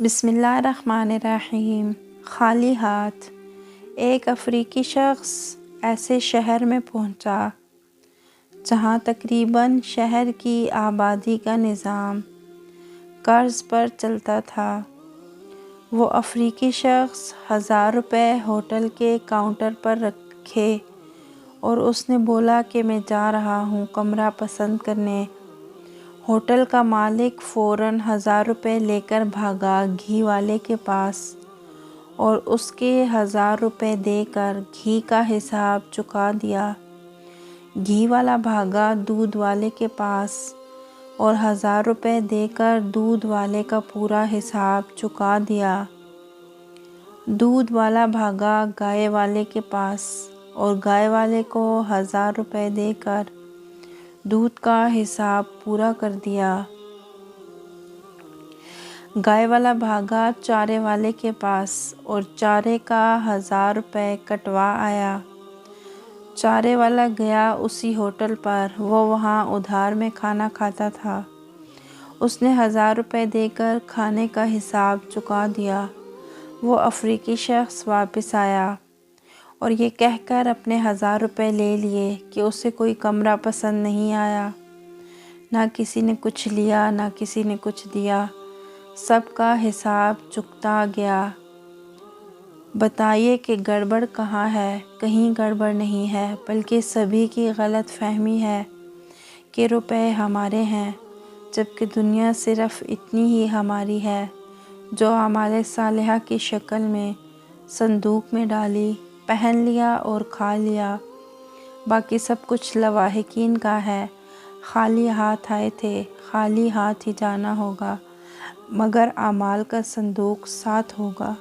بسم اللہ الرحمن الرحیم۔ خالی ہاتھ۔ ایک افریقی شخص ایسے شہر میں پہنچا جہاں تقریباً شہر کی آبادی کا نظام قرض پر چلتا تھا۔ وہ افریقی شخص 1000 روپے ہوٹل کے کاؤنٹر پر رکھے اور اس نے بولا کہ میں جا رہا ہوں کمرہ پسند کرنے۔ ہوٹل کا مالک فوراً 1000 روپے لے کر بھاگا گھی والے کے پاس اور اس کے 1000 روپے دے کر گھی کا حساب چکا دیا۔ گھی والا بھاگا دودھ والے کے پاس اور 1000 روپے دے کر دودھ والے کا پورا حساب چکا دیا۔ دودھ والا بھاگا گائے والے کے پاس اور گائے والے کو 1000 روپے دے کر دودھ کا حساب پورا کر دیا۔ گائے والا بھاگا چارے والے کے پاس اور چارے کا 1000 روپے کٹوا آیا۔ چارے والا گیا اسی ہوٹل پر، وہ وہاں ادھار میں کھانا کھاتا تھا۔ اس نے 1000 روپے دے کر کھانے کا حساب چکا دیا۔ وہ افریقی شخص واپس آیا اور یہ کہہ کر اپنے 1000 روپے لے لیے کہ اسے کوئی کمرہ پسند نہیں آیا۔ نہ کسی نے کچھ لیا، نہ کسی نے کچھ دیا، سب کا حساب چکتا گیا۔ بتائیے کہ گڑبڑ کہاں ہے؟ کہیں گڑبڑ نہیں ہے، بلکہ سبھی کی غلط فہمی ہے کہ روپے ہمارے ہیں، جبکہ دنیا صرف اتنی ہی ہماری ہے جو اعمال صالحہ کی شکل میں صندوق میں ڈالی، پہن لیا اور کھا لیا۔ باقی سب کچھ لواحقین کا ہے۔ خالی ہاتھ آئے تھے، خالی ہاتھ ہی جانا ہوگا، مگر اعمال کا صندوق ساتھ ہوگا۔